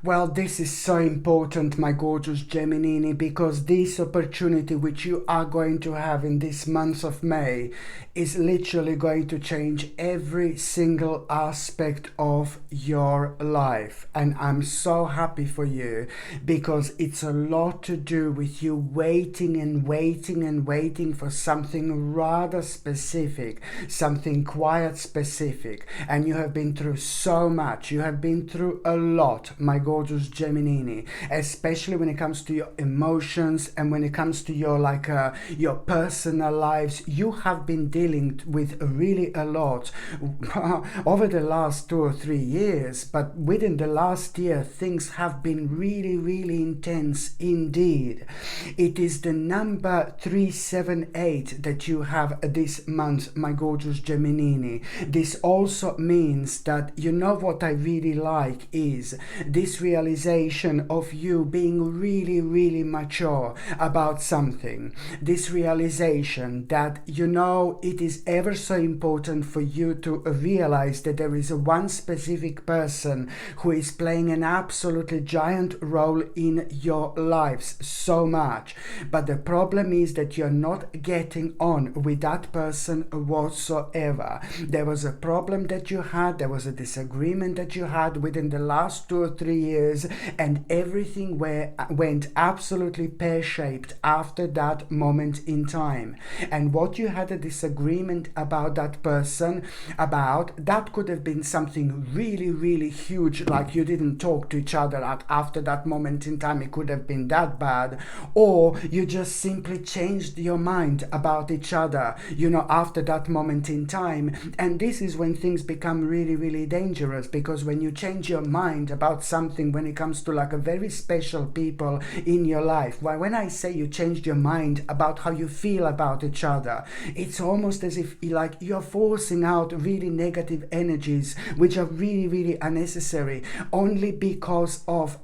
Well, this is so important, my gorgeous Gemini, because this opportunity which you are going to have in this month of May is literally going to change every single aspect of your life. And I'm so happy for you because it's a lot to do with you waiting and waiting and waiting for something rather specific, something quite specific. And you have been through so much. You have been through a lot, my gorgeous Gemini, especially when it comes to your emotions and when it comes to your your personal lives. You have been dealing with really a lot over the last 2 or 3 years, but within the last year things have been really intense indeed. It is the number 378 that you have this month, my gorgeous Gemini. This also means that, you know, what I really like is this realization of you being really mature about something. This realization that, you know, it is ever so important for you to realize that there is one specific person who is playing an absolutely giant role in your lives so much. But the problem is that you're not getting on with that person whatsoever. There was a problem that you had, there was a disagreement that you had within the last 2 or 3 years, and everything went absolutely pear-shaped after that moment in time. And what you had a disagreement about that person about, that could have been something really huge, like you didn't talk to each other after that moment in time. It could have been that bad, or you just simply changed your mind about each other, you know, after that moment in time. And this is when things become really dangerous, because when you change your mind about something, when it comes to like a very special people in your life, well, when I say you changed your mind about how you feel about each other, it's almost as if like you're forcing out really negative energies which are really unnecessary, only because of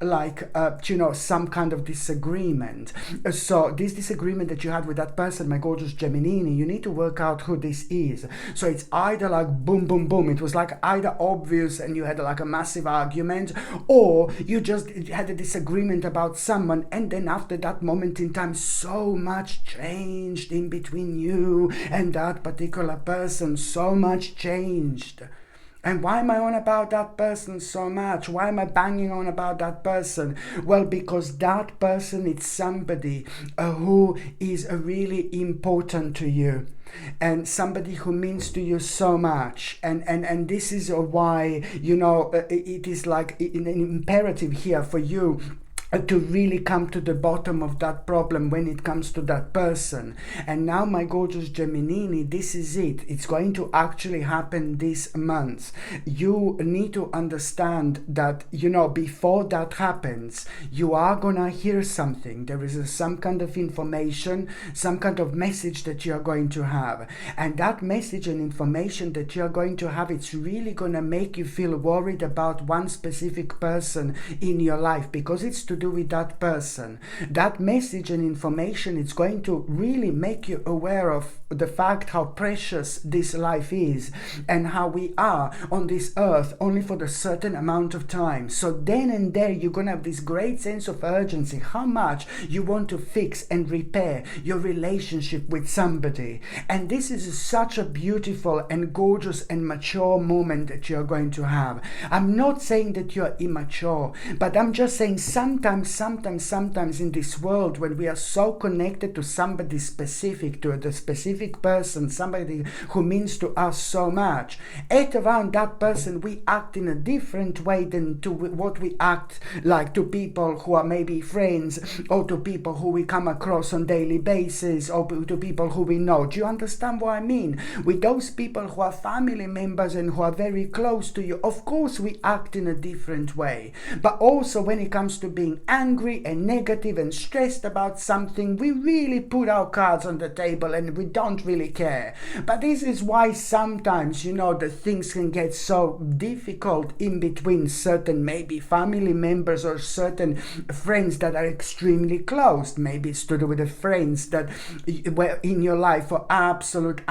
you know, some kind of disagreement. So this disagreement that you had with that person, my gorgeous Gemini, you need to work out who this is. So it's either like boom, it was like either obvious and you had like a massive argument, or you just had a disagreement about someone, and then after that moment in time so much changed in between you and that particular person. So much changed. And why am I on about that person so much? Why am I banging on about that person? Well, because that person is somebody who is really important to you, and somebody who means to you so much. And this is why, you know, it is like an imperative here for you to really come to the bottom of that problem when it comes to that person. And now, my gorgeous Gemini, this is it. It's going to actually happen this month. You need to understand that, you know, before that happens, you are gonna hear something. There is some kind of information, some kind of message that you are going to have. And that message and information that you are going to have, it's really gonna make you feel worried about one specific person in your life, because it's to do with that person. That message and information, it's going to really make you aware of the fact how precious this life is, and how we are on this earth only for a certain amount of time. So then and there, you're gonna have this great sense of urgency, how much you want to fix and repair your relationship with somebody. And this is such a beautiful and gorgeous and mature moment that you're going to have. I'm not saying that you're immature, but I'm just saying sometimes in this world, when we are so connected to somebody specific, to the specific person, somebody who means to us so much, at around that person we act in a different way than to what we act like to people who are maybe friends, or to people who we come across on daily basis, or to people who we know. Do you understand what I mean? With those people who are family members and who are very close to you, of course we act in a different way. But also when it comes to being angry and negative and stressed about something, we really put our cards on the table and we don't don't really care. But this is why sometimes, the things can get so difficult in between certain maybe family members or certain friends that are extremely close. Maybe it's to do with the friends that were in your life for absolute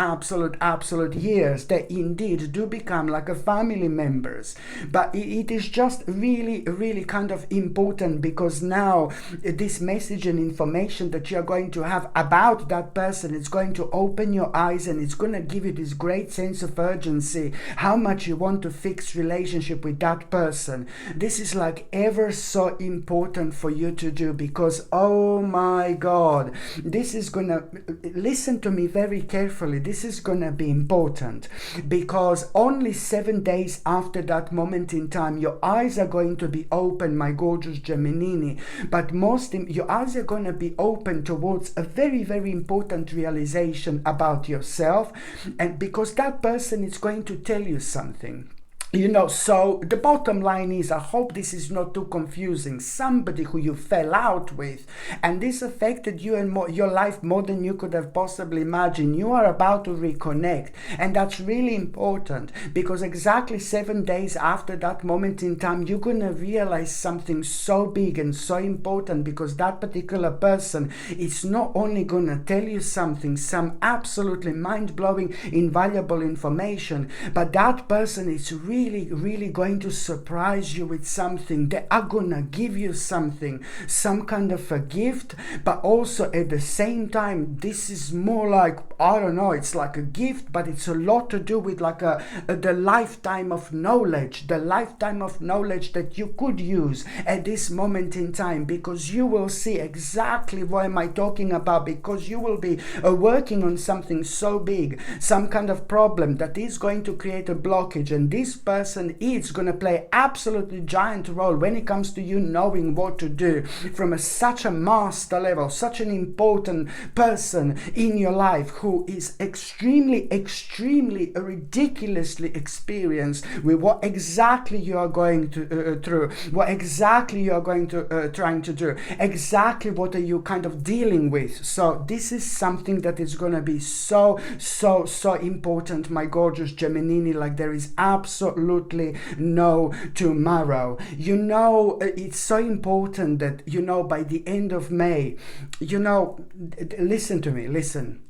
years. They indeed do become like a family members. But it is just really kind of important, because now this message and information that you're going to have about that person, it's going to open your eyes, and it's going to give you this great sense of urgency, how much you want to fix relationship with that person. This is like ever so important for you to do, because oh my God, this is gonna, listen to me very carefully, this is gonna be important, because only 7 days after that moment in time, your eyes are going to be open, my gorgeous Gemini, but your eyes are going to be open towards a very important realization about yourself, and because that person is going to tell you something. So the bottom line is, I hope this is not too confusing. Somebody who you fell out with, and this affected you and your life more than you could have possibly imagined. You are about to reconnect, and that's really important, because exactly 7 days after that moment in time, you're going to realize something so big and so important, because that particular person is not only going to tell you some absolutely mind-blowing, invaluable information, but that person is really going to surprise you with something. They are gonna give you something, some kind of a gift, but also at the same time, this is more like, I don't know, it's like a gift, but it's a lot to do with like the lifetime of knowledge that you could use at this moment in time, because you will see exactly what am I talking about, because you will be working on something so big, some kind of problem that is going to create a blockage, and this person is going to play absolutely giant role when it comes to you knowing what to do from such a master level, such an important person in your life who is extremely ridiculously experienced with what exactly you are going to through, what exactly you are going to trying to do, exactly what are you kind of dealing with. So this is something that is going to be so important, my gorgeous Gemini, like there is absolutely no tomorrow. It's so important that by the end of May, listen to me, listen.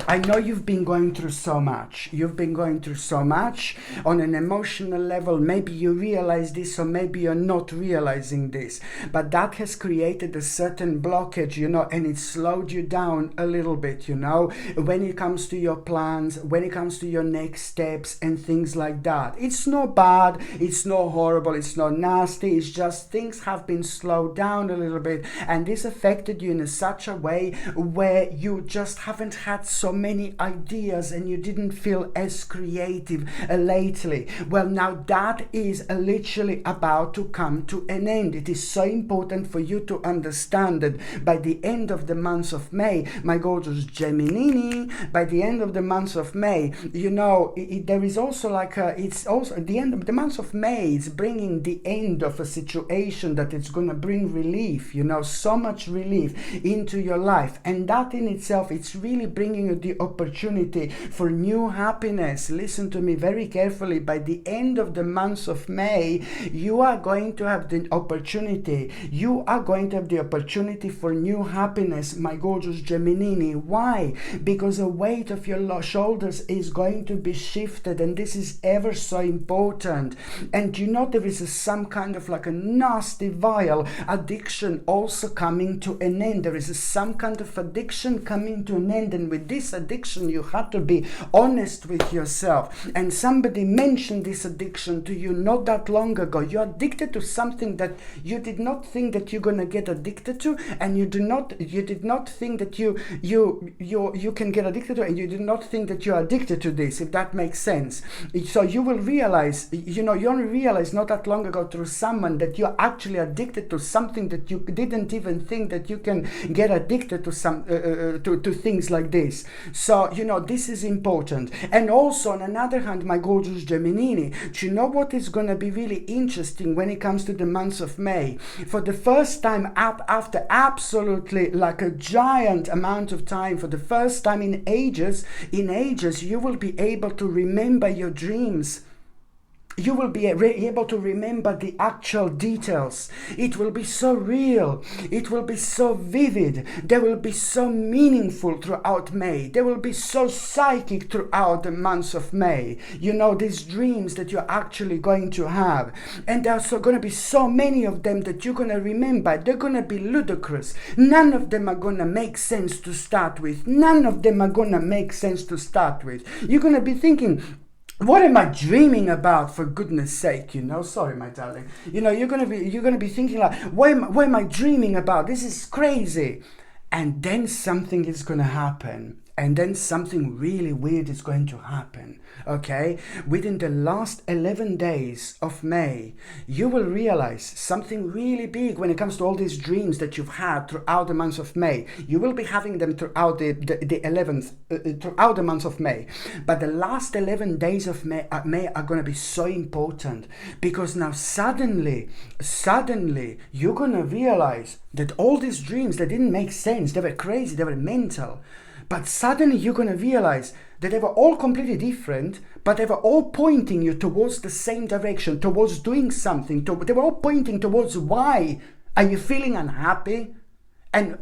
I know you've been going through so much. You've been going through so much on an emotional level. Maybe you realize this, or maybe you're not realizing this. But that has created a certain blockage, and it slowed you down a little bit, when it comes to your plans, when it comes to your next steps and things like that. It's not bad, it's not horrible, it's not nasty. It's just things have been slowed down a little bit. And this affected you in such a way where you just haven't had so many ideas and you didn't feel as creative lately. Well, now that is literally about to come to an end. It is so important for you to understand that by the end of the month of May, my gorgeous Gemini, by the end of the month of May, there is also it's also at the end of the month of May, it's bringing the end of a situation that it's going to bring relief, so much relief into your life. And that in itself, it's really bringing you the opportunity for new happiness. Listen to me very carefully. By the end of the month of May, you are going to have the opportunity. You are going to have the opportunity for new happiness, my gorgeous Gemini. Why? Because the weight of your shoulders is going to be shifted, and this is ever so important. And there is some kind of like a nasty, vile addiction also coming to an end. There is some kind of addiction coming to an end, and with this addiction, you have to be honest with yourself. And somebody mentioned this addiction to you not that long ago. You're addicted to something that you did not think that you're gonna get addicted to, and you did not think that you can get addicted to, and you did not think that you're addicted to this, if that makes sense. So you will realize, you only realized not that long ago through someone that you're actually addicted to something that you didn't even think that you can get addicted to to things like this. So, this is important. And also, on another hand, my gorgeous Gemini, do you know what is going to be really interesting when it comes to the month of May? For the first time, after absolutely like a giant amount of time, for the first time in ages, you will be able to remember your dreams. You will be able to remember the actual details. It will be so real. It will be so vivid. They will be so meaningful throughout May. They will be so psychic throughout the months of May. These dreams that you're actually going to have. And there's going to be so many of them that you're going to remember. They're going to be ludicrous. None of them are going to make sense to start with. You're going to be thinking, what am I dreaming about, for goodness sake? Sorry, my darling. You're gonna be thinking like, what am I dreaming about? This is crazy. And then something is gonna happen. And then something really weird is going to happen, okay? Within the last 11 days of May, you will realize something really big when it comes to all these dreams that you've had throughout the month of May. You will be having them throughout the 11th, throughout the month of May. But the last 11 days of May are going to be so important, because now suddenly, you're going to realize that all these dreams that didn't make sense, they were crazy, they were mental. But suddenly you're going to realize that they were all completely different, but they were all pointing you towards the same direction, towards doing something. They were all pointing towards why are you feeling unhappy? And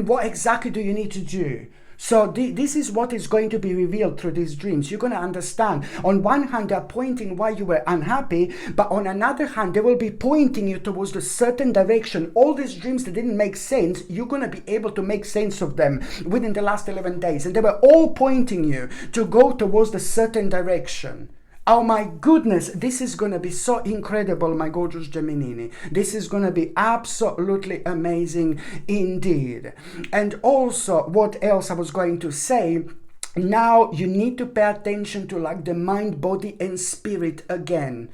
what exactly do you need to do? So this is what is going to be revealed through these dreams. You're going to understand. On one hand, they're pointing why you were unhappy, but on another hand, they will be pointing you towards a certain direction. All these dreams that didn't make sense, you're going to be able to make sense of them within the last 11 days. And they were all pointing you to go towards a certain direction. Oh my goodness, this is going to be so incredible, my gorgeous Gemini. This is going to be absolutely amazing indeed. And also, what else I was going to say, now you need to pay attention to like the mind, body and spirit again.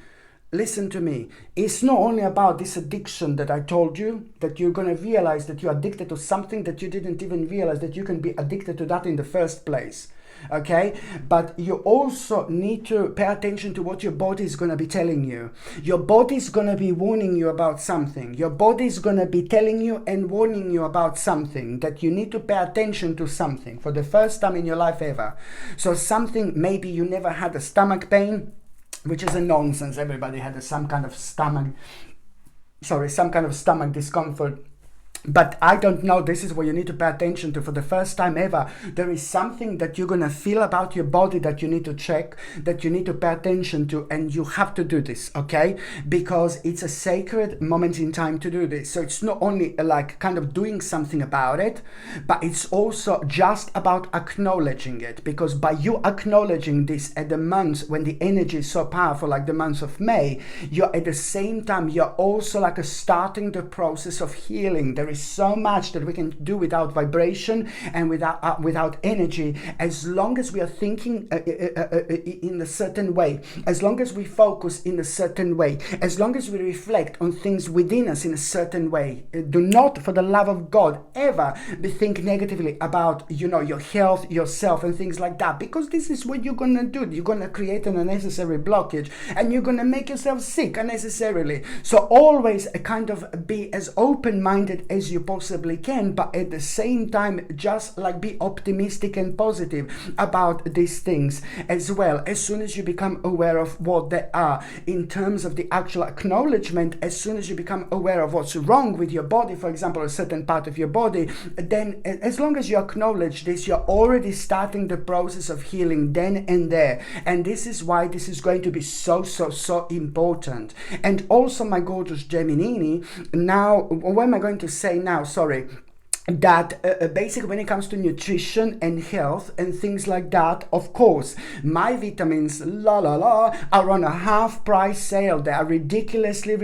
Listen to me. It's not only about this addiction that I told you, that you're going to realize that you're addicted to something that you didn't even realize that you can be addicted to that in the first place. Okay, but you also need to pay attention to what your body is going to be telling you. Your body is going to be warning you about something. Your body is going to be telling you and warning you about something, that you need to pay attention to something for the first time in your life ever. So something, maybe you never had a stomach pain, which is a nonsense. Everybody had some kind of stomach discomfort. But I don't know, this is what you need to pay attention to. For the first time ever, there is something that you're going to feel about your body that you need to check, that you need to pay attention to, and you have to do this, okay? Because it's a sacred moment in time to do this. So it's not only like kind of doing something about it, but it's also just about acknowledging it. Because by you acknowledging this at the month when the energy is so powerful, like the month of May, you're at the same time, you're also like starting the process of healing. There is so much that we can do without vibration and without energy, as long as we are thinking in a certain way, as long as we focus in a certain way, as long as we reflect on things within us in a certain way. Do not, for the love of God, ever think negatively about your health, yourself and things like that, because this is what you're going to do. You're going to create an unnecessary blockage and you're going to make yourself sick unnecessarily. So always kind of be as open-minded as you possibly can, but at the same time just like be optimistic and positive about these things as well. As soon as you become aware of what they are in terms of the actual acknowledgement, as soon as you become aware of what's wrong with your body, for example a certain part of your body, then as long as you acknowledge this, you're already starting the process of healing then and there. And this is why this is going to be so important. And also, my gorgeous Gemini, now what am I going to say now? Sorry. That basically when it comes to nutrition and health and things like that, of course, my vitamins are on a half price sale. They are ridiculously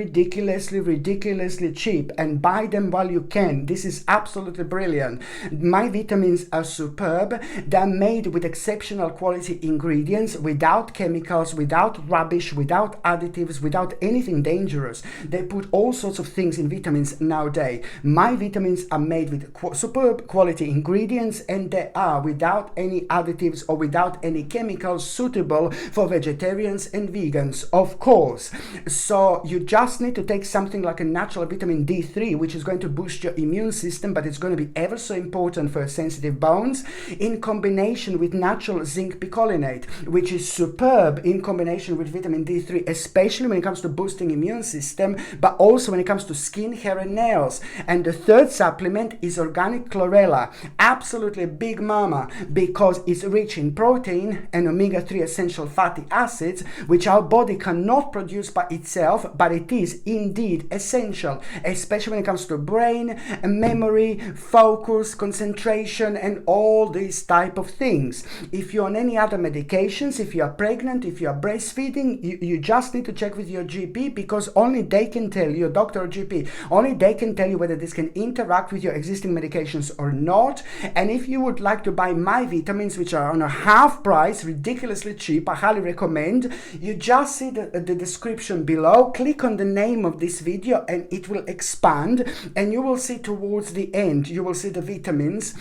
cheap, and buy them while you can. This is absolutely brilliant. My vitamins are superb. They're made with exceptional quality ingredients, without chemicals, without rubbish, without additives, without anything dangerous. They put all sorts of things in vitamins nowadays. My vitamins are made with superb quality ingredients, and they are without any additives or without any chemicals, suitable for vegetarians and vegans, of course. So you just need to take something like a natural vitamin D3, which is going to boost your immune system, but it's going to be ever so important for sensitive bones, in combination with natural zinc picolinate, which is superb in combination with vitamin D3, especially when it comes to boosting immune system, but also when it comes to skin, hair and nails. And the third supplement is organic chlorella, absolutely big mama, because it's rich in protein and omega-3 essential fatty acids, which our body cannot produce by itself, but it is indeed essential, especially when it comes to brain, memory, focus, concentration, and all these type of things. If you're on any other medications, if you are pregnant, if you are breastfeeding, you just need to check with your GP, because only they can tell you, doctor or GP, only they can tell you whether this can interact with your existing medications or not. And if you would like to buy my vitamins, which are on a half price, ridiculously cheap, I highly recommend, you just see the description below, click on the name of this video and it will expand, and you will see towards the end, you will see the vitamins,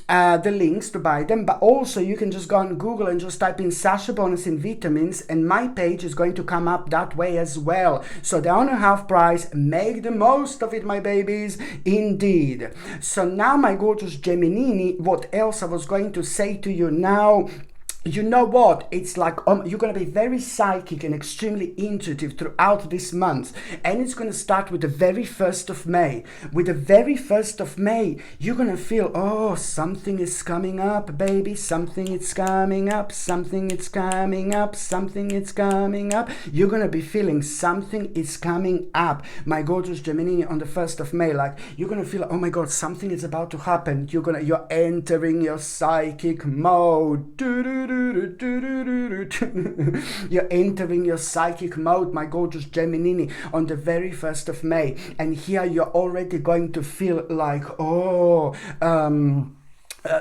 the links to buy them, but also you can just go on Google and just type in Sasha Bonasin vitamins, and my page is going to come up that way as well. So they're on a half price, make the most of it, my babies, indeed. So now, my gorgeous Geminini, what else I was going to say to you now, you know what, it's like you're going to be very psychic and extremely intuitive throughout this month, and it's going to start with the very 1st of May. With the very 1st of May, you're going to feel, oh, something is coming up, baby, something is coming up, something is coming up, something is coming up. You're going to be feeling something is coming up, my gorgeous Gemini, on the 1st of May. Like, you're going to feel, oh my God, something is about to happen. You're entering your psychic mode. You're entering your psychic mode, my gorgeous Gemini, on the very 1st of May. And here you're already going to feel like,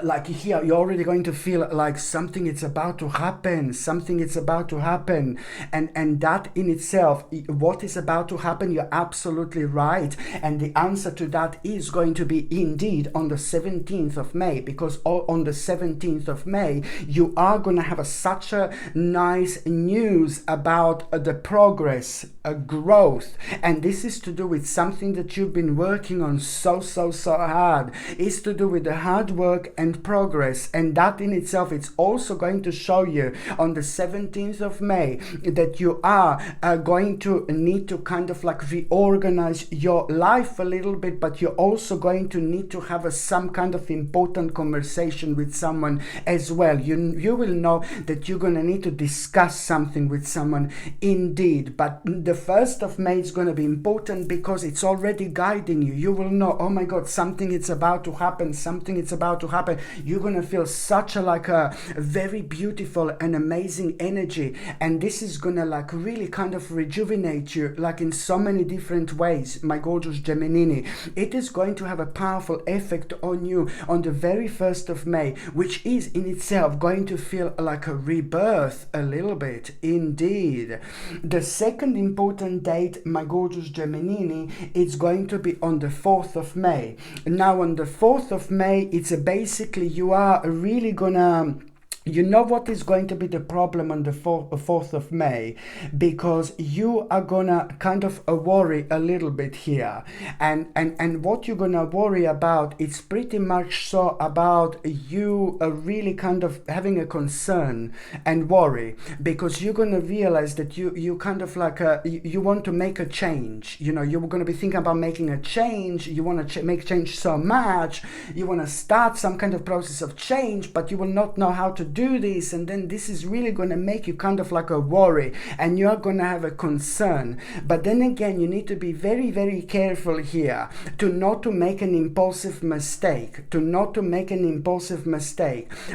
like here, you're already going to feel like something is about to happen, something is about to happen. And that in itself, what is about to happen, you're absolutely right. And the answer to that is going to be indeed on the 17th of May, because on the 17th of May, you are going to have such a nice news about the progress, growth. And this is to do with something that you've been working on so hard. It's to do with the hard work and progress, and that in itself, it's also going to show you on the 17th of May that you are going to need to kind of like reorganize your life a little bit, but you're also going to need to have some kind of important conversation with someone as well. You will know that you're going to need to discuss something with someone indeed, but the 1st of May is going to be important because it's already guiding you. You will know, oh my God, something is about to happen, something is about to happen. You're going to feel such a very beautiful and amazing energy, and this is going to like really kind of rejuvenate you like in so many different ways, my gorgeous Gemini. It is going to have a powerful effect on you on the very 1st of May, which is in itself going to feel like a rebirth a little bit indeed. The second important date, my gorgeous Gemini, it's going to be on the 4th of May. Now on the 4th of May, it's basically you are really gonna, you know what is going to be the problem on the 4th of May, because you are gonna kind of worry a little bit here, and what you're gonna worry about, it's pretty much so about you really kind of having a concern and worry, because you're gonna realize that you kind of like you want to make a change. You know, you're gonna be thinking about making a change. You want to make change so much. You want to start some kind of process of change, but you will not know how to do this, and then this is really going to make you kind of like a worry, and you're going to have a concern. But then again, you need to be very careful here to not to make an impulsive mistake,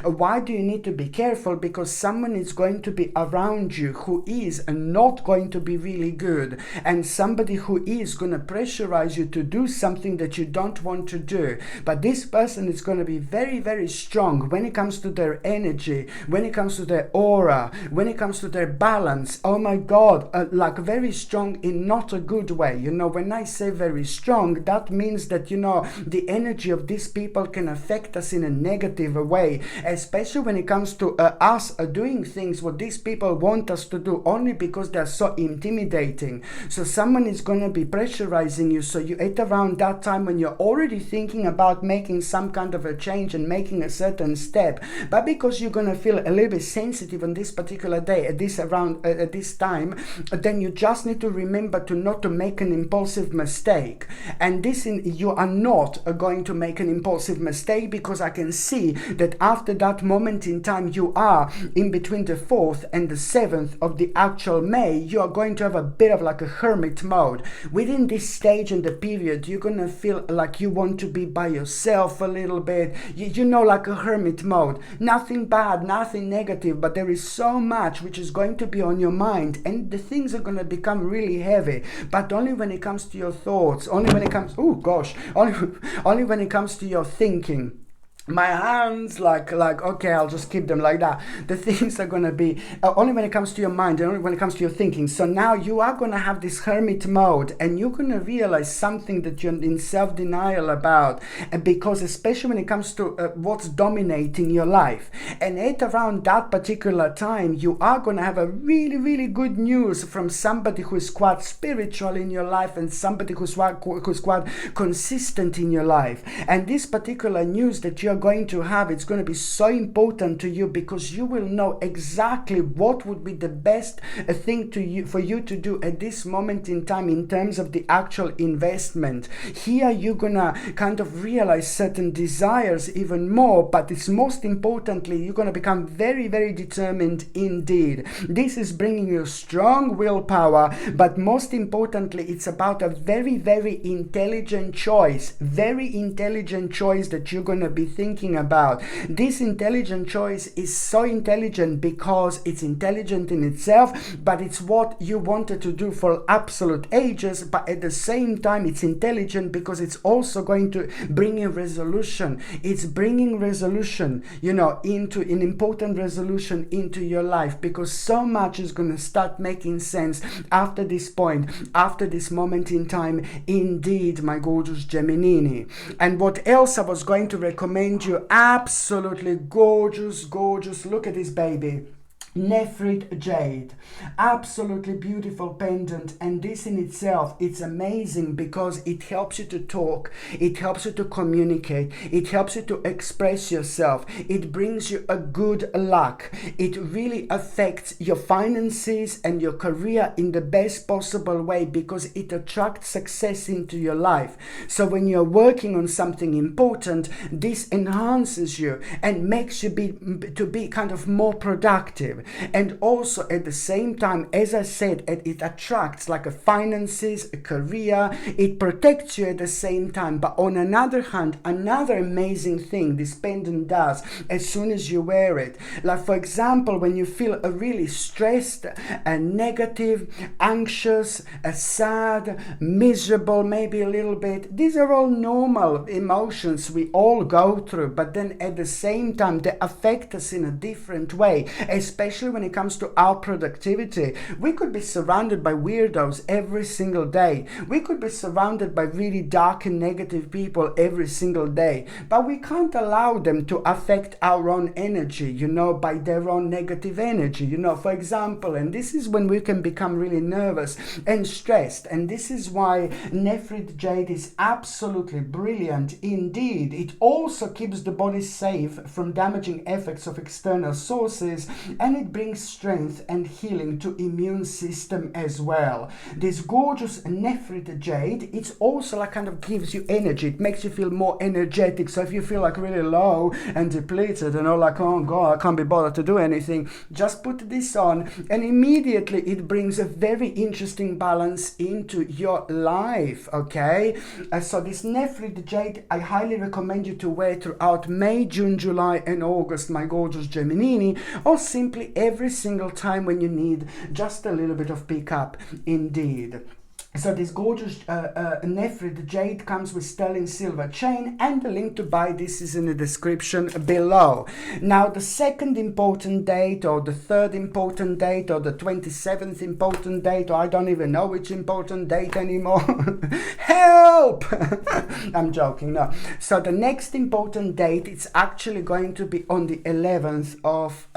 Why do you need to be careful? Because someone is going to be around you who is not going to be really good, and somebody who is going to pressurize you to do something that you don't want to do. But this person is going to be very strong when it comes to their energy, energy, when it comes to their aura, when it comes to their balance, oh my God, like very strong in not a good way. You know, when I say very strong, that means that, you know, the energy of these people can affect us in a negative way, especially when it comes to us doing things what these people want us to do, only because they're so intimidating. So someone is going to be pressurizing you, so you at around that time when you're already thinking about making some kind of a change and making a certain step, but because you're going to feel a little bit sensitive on this particular day at this time, then you just need to remember to not to make an impulsive mistake. And you are not going to make an impulsive mistake, because I can see that after that moment in time, you are in between the 4th and the 7th of the actual May, you are going to have a bit of like a hermit mode. Within this stage and the period, you're going to feel like you want to be by yourself a little bit, you know, like a hermit mode. Nothing bad, nothing negative, but there is so much which is going to be on your mind, and the things are going to become really heavy, but only when it comes to your thoughts, only when it comes, only when it comes to your thinking. My hands, like okay, I'll just keep them like that. The things are going to be only when it comes to your mind and only when it comes to your thinking. So now you are going to have this hermit mode, and you're going to realize something that you're in self-denial about, because especially when it comes to what's dominating your life. And at around that particular time, you are going to have a really, really good news from somebody who is quite spiritual in your life, and somebody who's quite consistent in your life. And this particular news that you're going to have, it's going to be so important to you, because you will know exactly what would be the best thing for you to do at this moment in time in terms of the actual investment. Here you're gonna kind of realize certain desires even more, but it's most importantly, you're gonna become very, very determined indeed. This is bringing you strong willpower, but most importantly, it's about a very, very intelligent choice that you're gonna be thinking about. This intelligent choice is so intelligent because it's intelligent in itself, but it's what you wanted to do for absolute ages. But at the same time, it's intelligent because it's also going to bring in resolution. It's bringing resolution, you know, into an important resolution into your life, because so much is going to start making sense after this point, after this moment in time. Indeed, my gorgeous Geminini. And what else I was going to recommend you, absolutely gorgeous, look at this baby. Nephrite jade, absolutely beautiful pendant, and this in itself, it's amazing because it helps you to talk, it helps you to communicate, it helps you to express yourself, it brings you a good luck, it really affects your finances and your career in the best possible way, because it attracts success into your life. So when you're working on something important, this enhances you and makes you be kind of more productive. And also at the same time, as I said, it attracts like a finances, a career, it protects you at the same time. But on another hand, another amazing thing this pendant does as soon as you wear it, like for example, when you feel really stressed and negative, anxious, sad, miserable, maybe a little bit, these are all normal emotions we all go through, but then at the same time they affect us in a different way, especially when it comes to our productivity. We could be surrounded by weirdos every single day. We could be surrounded by really dark and negative people every single day, but we can't allow them to affect our own energy, you know, by their own negative energy, you know, for example. And this is when we can become really nervous and stressed, and this is why Nephrite jade is absolutely brilliant indeed. It also keeps the body safe from damaging effects of external sources, and it brings strength and healing to immune system as well. This gorgeous Nephrite jade, it's also like kind of gives you energy. It makes you feel more energetic. So if you feel like really low and depleted and all like, oh God, I can't be bothered to do anything, just put this on and immediately it brings a very interesting balance into your life, okay? So this Nephrite jade, I highly recommend you to wear throughout May, June, July and August, my gorgeous Geminini, or simply every single time when you need just a little bit of pickup indeed. So this gorgeous Nephrid jade comes with sterling silver chain, and the link to buy this is in the description below. Now the second important date, or the third important date, or the 27th important date, or I don't even know which important date anymore. Help! I'm joking, no. So the next important date, it's actually going to be on the 11th of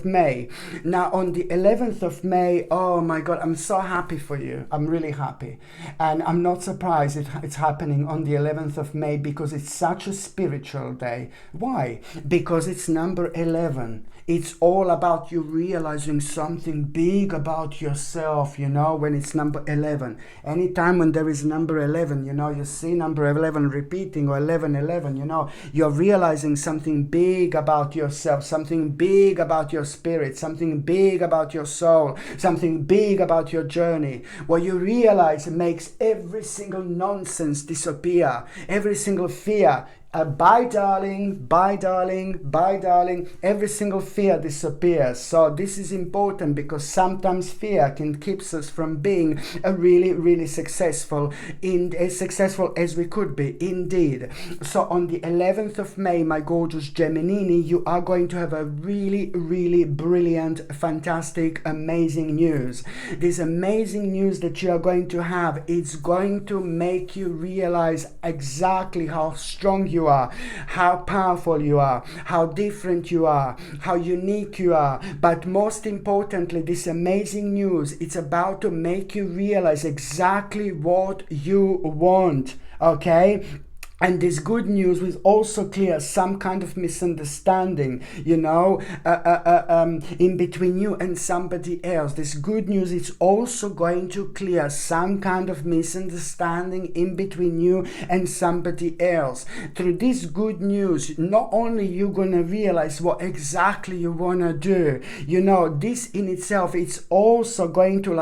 May. Now on the 11th of May, oh my God, I'm so happy for you. I'm really happy, and I'm not surprised it's happening on the 11th of May, because it's such a spiritual day. Why? Because it's number 11. It's all about you realizing something big about yourself, you know, when it's number 11. Anytime when there is number 11, you know, you see number 11 repeating, or 11, you know, you're realizing something big about yourself, something big about your spirit, something big about your soul, something big about your journey. What you realize makes every single nonsense disappear, every single fear. Bye darling, bye darling, bye darling. Every single fear disappears. So this is important, because sometimes fear can keep us from being a really successful, as successful as we could be, indeed. So on the 11th of May, my gorgeous Geminini, you are going to have a really brilliant, fantastic, amazing news. This amazing news that you are going to have, it's going to make you realize exactly how strong you are, how powerful you are, how different you are, how unique you are. But most importantly, this amazing news, it's about to make you realize exactly what you want, okay? And this good news will also clear some kind of misunderstanding, you know, in between you and somebody else. This good news is also going to clear some kind of misunderstanding in between you and somebody else. Through this good news, not only you're going to realize what exactly you want to do, you know, this in itself, it's also going to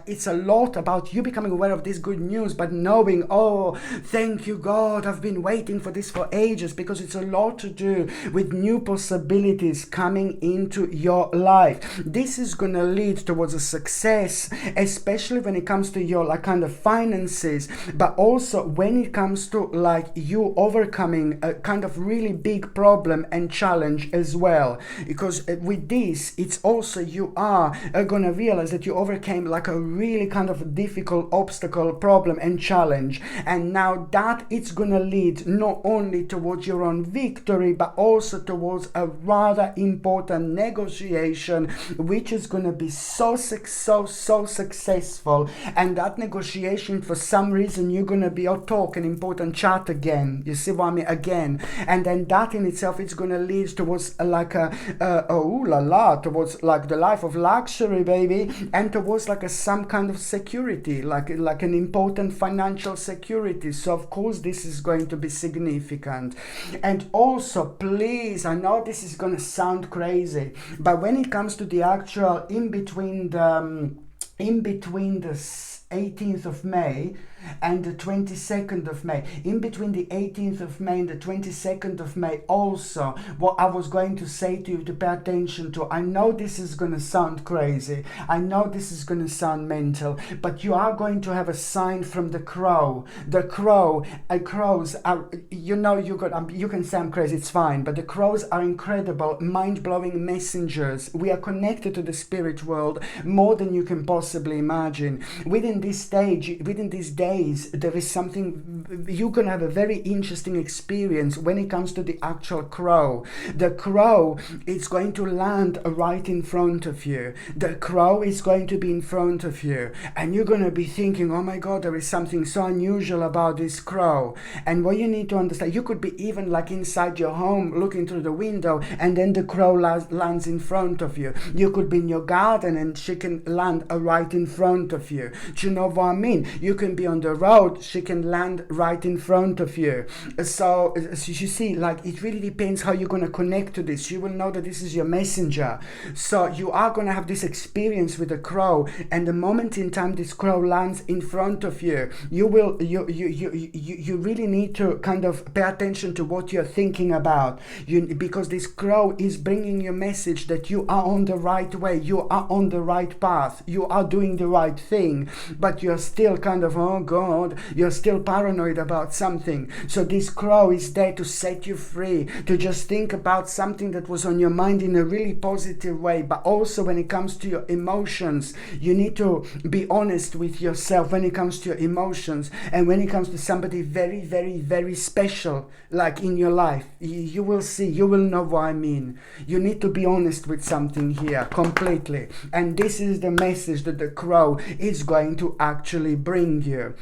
it's a lot about you becoming aware of this good news, but knowing, oh, thank you, God, I've been waiting for this for ages, because it's a lot to do with new possibilities coming into your life. This is going to lead towards a success, especially when it comes to your kind of finances, but also when it comes to you overcoming a kind of really big problem and challenge as well. Because with this, it's also you are going to realize that you overcame a really kind of difficult obstacle, problem and challenge, and now that it's going to lead not only towards your own victory, but also towards a rather important negotiation, which is going to be so successful. And that negotiation, for some reason, you're going to be talk an important chat again. You see what I mean? Again. And then that in itself, it's going to lead towards towards the life of luxury, baby, and towards some kind of security, like an important financial security. So of course this is going to be significant. And also, please, I know this is going to sound crazy, but when it comes to the actual in between the 18th of May and the 22nd of May, in between the 18th of May and the 22nd of May, also what I was going to say to you to pay attention to, I know this is going to sound crazy, I know this is going to sound mental, but you are going to have a sign from the crow. The crows are, you can say I'm crazy, it's fine, but the crows are incredible, mind-blowing messengers. We are connected to the spirit world more than you can possibly imagine. Within this stage, within these days, there is something, you're going to have a very interesting experience when it comes to the actual crow. The crow is going to land right in front of you. The crow is going to be in front of you, and you're going to be thinking, oh my God, there is something so unusual about this crow. And what you need to understand, you could be even inside your home looking through the window, and then the crow lands in front of you. You could be in your garden and she can land right in front of you. Do you know what I mean? You can be on the road, she can land right in front of you. So you see, it really depends how you're going to connect to this. You will know that this is your messenger. So you are going to have this experience with the crow, and the moment in time this crow lands in front of you, you really need to kind of pay attention to what you're thinking about, because this crow is bringing you a message that you are on the right way, you are on the right path, you are doing the right thing. but you're still kind of, oh God, you're still paranoid about something. So this crow is there to set you free, to just think about something that was on your mind in a really positive way. But also when it comes to your emotions, you need to be honest with yourself when it comes to your emotions. And when it comes to somebody very, very, very special, like in your life, you will see, you will know what I mean. You need to be honest with something here completely. And this is the message that the crow is going to actually bring you.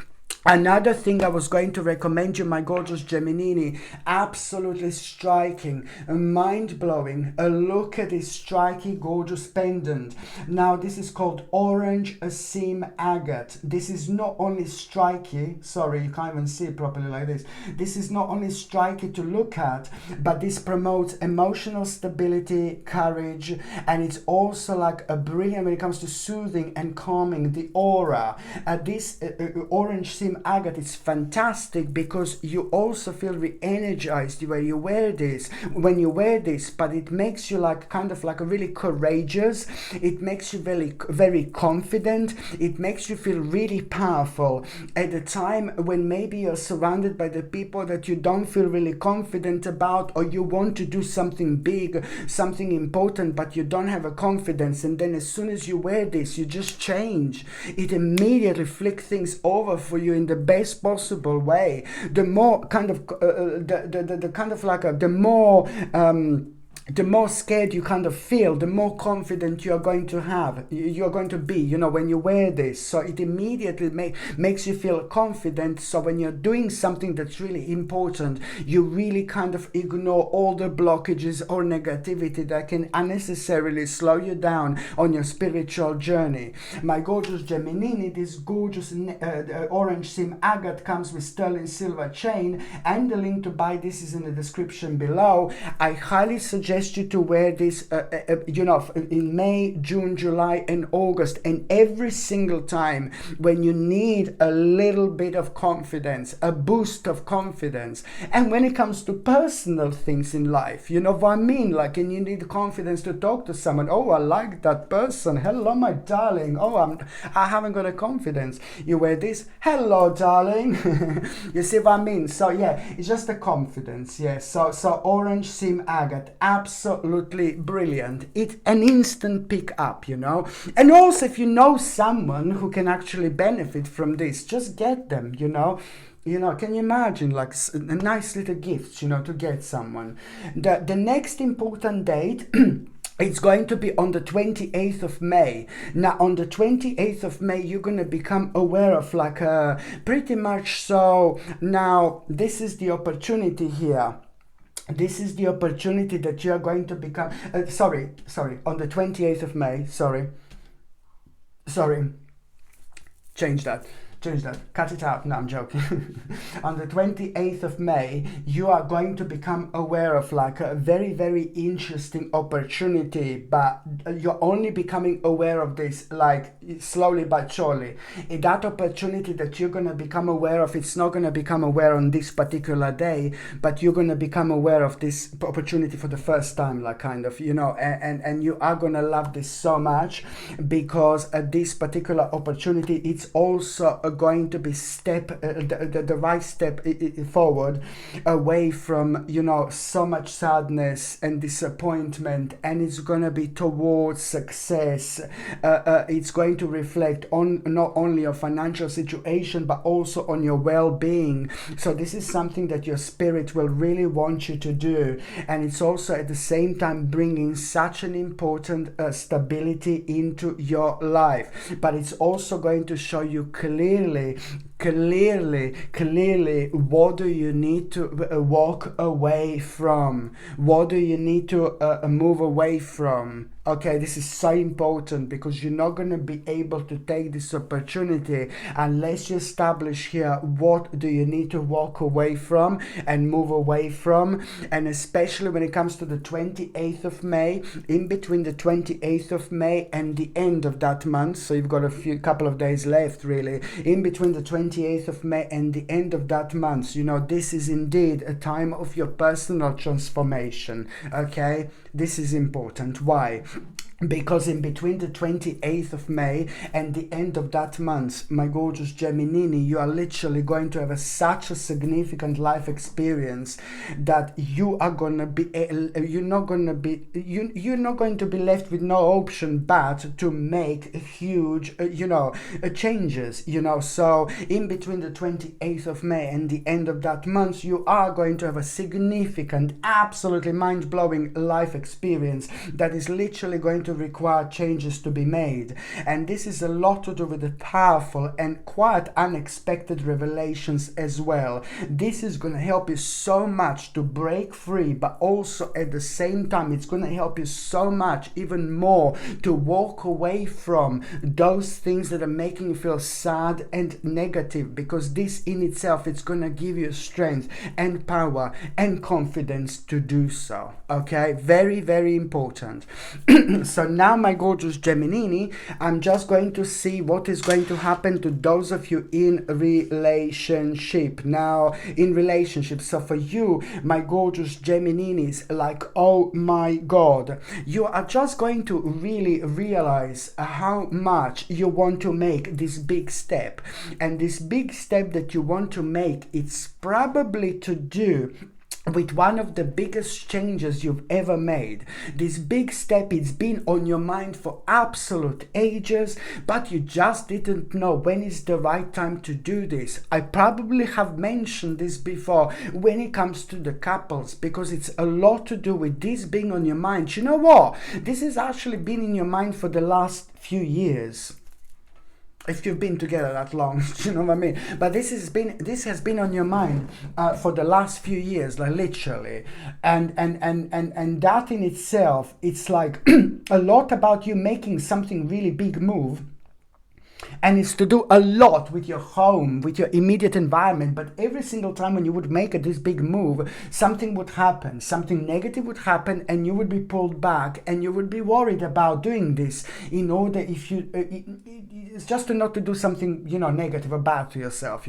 Another thing I was going to recommend you, my gorgeous Gemini, absolutely striking, mind-blowing. Look at this striking, gorgeous pendant. Now, this is called orange seam agate. This is not only striky, sorry, you can't even see it properly like this. This is not only striky to look at, but this promotes emotional stability, courage, and it's also like a brilliant when it comes to soothing and calming the aura. This orange seam agate is fantastic because you also feel re-energized when you wear this, but it makes you like kind of like a really courageous. It makes you very, very confident. It makes you feel really powerful at a time when maybe you're surrounded by the people that you don't feel really confident about, or you want to do something big, something important, but you don't have a confidence. And then as soon as you wear this, you just change. It immediately flick things over for you in the best possible way. The more kind of the more scared you kind of feel, the more confident you're going to be, you know, when you wear this. So it immediately makes you feel confident. So when you're doing something that's really important, you really kind of ignore all the blockages or negativity that can unnecessarily slow you down on your spiritual journey. My gorgeous Gemini, this gorgeous orange seam agate comes with sterling silver chain, and the link to buy this is in the description below. I highly suggest you to wear this in May, June, July and August, and every single time when you need a little bit of confidence, a boost of confidence. And when it comes to personal things in life, you know what I mean, like, and you need confidence to talk to someone. Oh, I like that person. Hello, my darling. Oh, I haven't got a confidence. You wear this. Hello, darling. You see what I mean? So yeah, it's just a confidence. Yeah. So orange seam agate, absolutely brilliant. It's an instant pick up, you know. And also, if you know someone who can actually benefit from this, just get them, you know. You know, can you imagine like a nice little gift, you know, to get someone? The next important date it's going to be on the 28th of May. Now, on the 28th of May, you're going to become aware of like pretty much so. Now, this is the opportunity here. This is the opportunity that you are going to become, on the 28th of May, change that, cut it out. No, I'm joking. On the 28th of May, you are going to become aware of like a very, very interesting opportunity, but you're only becoming aware of this like slowly but surely. That opportunity that you're going to become aware of, it's not going to become aware on this particular day, but you're going to become aware of this opportunity for the first time, like kind of, you know, and you are going to love this so much because this particular opportunity, it's also going to be the right step forward away from, you know, so much sadness and disappointment, and it's going to be towards success. It's going to reflect on not only your financial situation but also on your well-being. So this is something that your spirit will really want you to do, and it's also at the same time bringing such an important stability into your life. But it's also going to show you clearly what do you need to walk away from, what do you need to move away from. Okay, this is so important because you're not going to be able to take this opportunity unless you establish here what do you need to walk away from and move away from. And especially when it comes to the 28th of May, in between the 28th of May and the end of that month, so you've got a couple of days left really, in between the 28th of May and the end of that month, you know, this is indeed a time of your personal transformation. Okay, this is important. Why? because in between the 28th of May and the end of that month, my gorgeous Geminini, you are literally going to have such a significant life experience that you are gonna be you're not going to be left with no option but to make huge changes. So in between the 28th of May and the end of that month, you are going to have a significant, absolutely mind-blowing life experience that is literally going to require changes to be made. And this is a lot to do with the powerful and quite unexpected revelations as well. This is going to help you so much to break free, but also at the same time it's going to help you so much even more to walk away from those things that are making you feel sad and negative, because this in itself, it's going to give you strength and power and confidence to do so. Okay, very, very important. So now, my gorgeous Geminini, I'm just going to see what is going to happen to those of you in relationship. Now, in relationship, so for you, my gorgeous Gemininis, like, oh my God, you are just going to really realize how much you want to make this big step. And this big step that you want to make, it's probably to do with one of the biggest changes you've ever made. This big step, it's been on your mind for absolute ages, but you just didn't know when is the right time to do this. I probably have mentioned this before when it comes to the couples, because it's a lot to do with this being on your mind. You know what? This has actually been in your mind for the last few years. If you've been together that long, you know what I mean? But this has been on your mind for the last few years, like literally, and that in itself, it's like a lot about you making something really big move. And it's to do a lot with your home, with your immediate environment. But every single time when you would make this big move, something would happen, something negative would happen, and you would be pulled back, and you would be worried about doing this in order, if you, it's just to not to do something, negative or bad to yourself,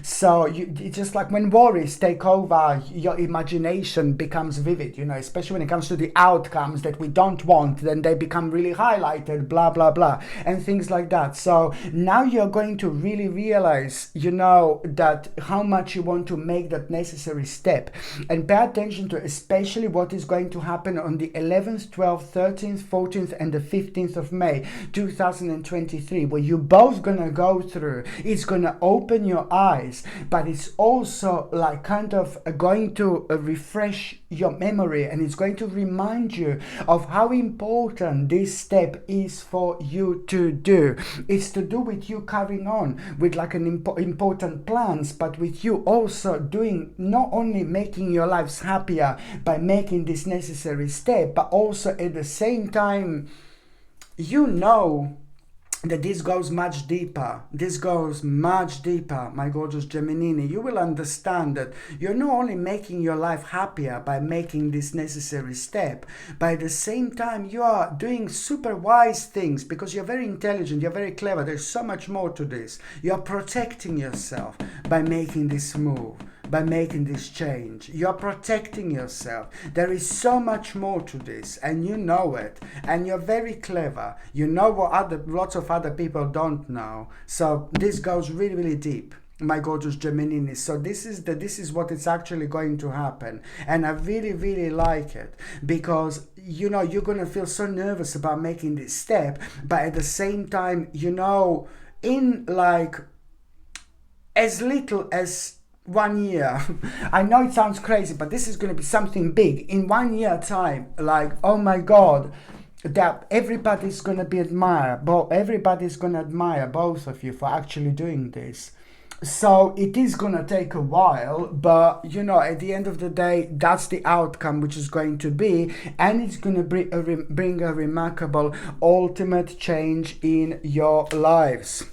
So it's just like when worries take over, your imagination becomes vivid, especially when it comes to the outcomes that we don't want, then they become really highlighted, blah, blah, blah, and things like that. So now you're going to really realize, that how much you want to make that necessary step, and pay attention to especially what is going to happen on the 11th, 12th, 13th, 14th, and the 15th of May, 2023, where you're both gonna go through. It's gonna open your eyes, but it's also like kind of going to refresh your memory, and it's going to remind you of how important this step is for you to do. It's to do with you carrying on with like an important plans, but with you also doing, not only making your lives happier by making this necessary step, but also at the same time, that this goes much deeper. This goes much deeper, my gorgeous Geminini. You will understand that you're not only making your life happier by making this necessary step, but at the same time you are doing super wise things, because you're very intelligent, you're very clever. There's so much more to this. You're protecting yourself by making this move, by making this change. You're protecting yourself. There is so much more to this, and you know it, and you're very clever. You know what lots of other people don't know. So this goes really, really deep, my gorgeous Geminini. So this is what is actually going to happen, and I really, really like it, because you're gonna feel so nervous about making this step, but at the same time, in like as little as 1 year. I know it sounds crazy, but this is going to be something big. In 1 year time, like, oh my God, that everybody's going to be everybody's going to admire both of you for actually doing this. So it is going to take a while, but at the end of the day, that's the outcome which is going to be, and it's going to bring a remarkable ultimate change in your lives.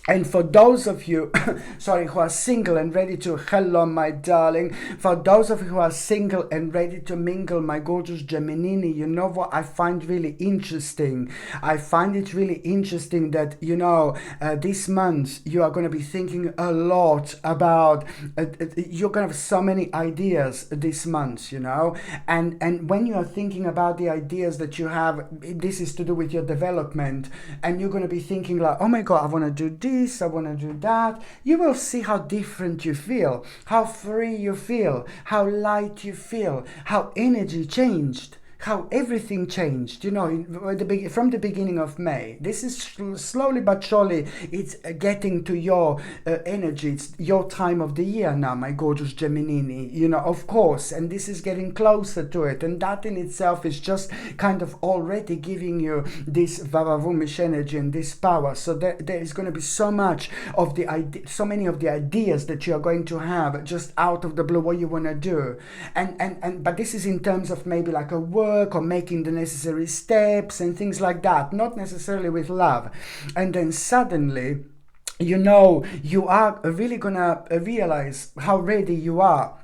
And for those of you, sorry, who are single and ready to, hello, my darling. For those of you who are single and ready to mingle, my gorgeous Geminini, you know what I find really interesting? I find it really interesting that, you know, this month you are going to be thinking a lot about, you're going to have so many ideas this month, you know. And when you are thinking about the ideas that you have, this is to do with your development. And you're going to be thinking like, oh my God, I want to do this. I want to do that. You will see how different you feel, how free you feel, how light you feel, how energy changed, how everything changed, you know, from the beginning of May. This is slowly but surely, it's getting to your energy. It's your time of the year now, my gorgeous Geminini, you know, of course, and this is getting closer to it, and that in itself is just kind of already giving you this Vavavumish energy and this power. So there is going to be so much of the so many of the ideas that you are going to have just out of the blue, what you want to do, and but this is in terms of maybe like a work or making the necessary steps and things like that, not necessarily with love. And then suddenly, you know, you are really gonna realize how ready you are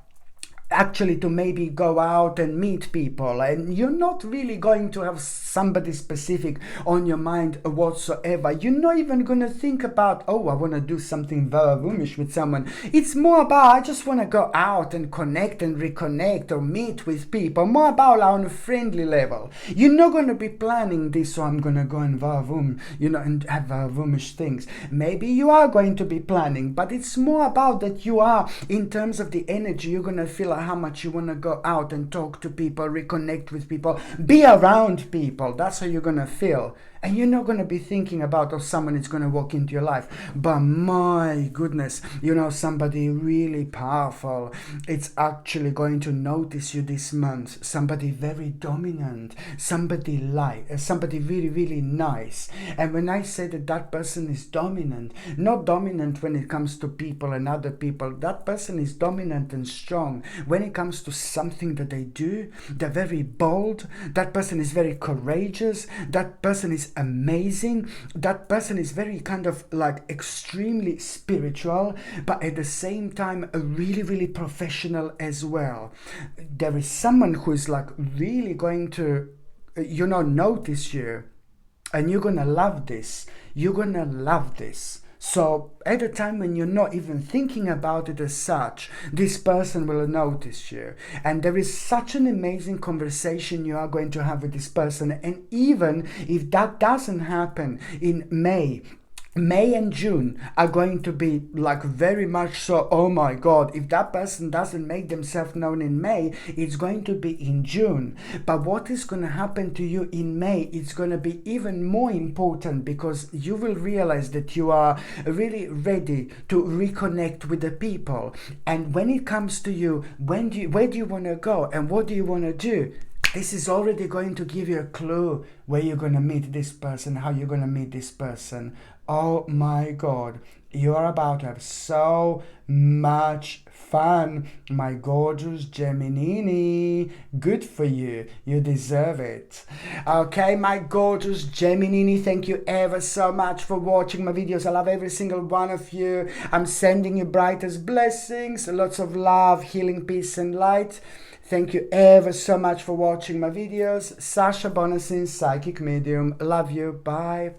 actually to maybe go out and meet people, and you're not really going to have somebody specific on your mind whatsoever. You're not even going to think about, oh, I want to do something Vavavumish with someone. It's more about, I just want to go out and connect and reconnect or meet with people, more about on a friendly level. You're not going to be planning this, so I'm going to go and Vavavum, you know, and have Vavavumish things. Maybe you are going to be planning, but it's more about that you are, in terms of the energy, you're going to feel how much you want to go out and talk to people, reconnect with people, be around people. That's how you're going to feel. And you're not going to be thinking about, oh, someone is going to walk into your life. But my goodness, you know, somebody really powerful, it's actually going to notice you this month. Somebody very dominant, somebody light, somebody really, really nice. And when I say that that person is dominant, not dominant when it comes to people and other people, that person is dominant and strong. When it comes to something that they do, they're very bold. That person is very courageous. That person is amazing. That person is very kind of like extremely spiritual, but at the same time really, really professional as well. There is someone who is like really going to, you know, notice you, and you're gonna love this. You're gonna love this. So at a time when you're not even thinking about it as such, this person will notice you. And there is such an amazing conversation you are going to have with this person. And even if that doesn't happen in May and June are going to be like very much so, oh my God, if that person doesn't make themselves known in May, it's going to be in June. But what is going to happen to you in May, it's going to be even more important, because you will realize that you are really ready to reconnect with the people. And when it comes to you, where do you want to go and what do you want to do? This is already going to give you a clue where you're going to meet this person, how you're going to meet this person. Oh my God, you are about to have so much fun, my gorgeous Geminini. Good for you. You deserve it. Okay, my gorgeous Geminini, thank you ever so much for watching my videos. I love every single one of you. I'm sending you brightest blessings, lots of love, healing, peace and light. Thank you ever so much for watching my videos. Sasha Bonasin, Psychic Medium. Love you. Bye.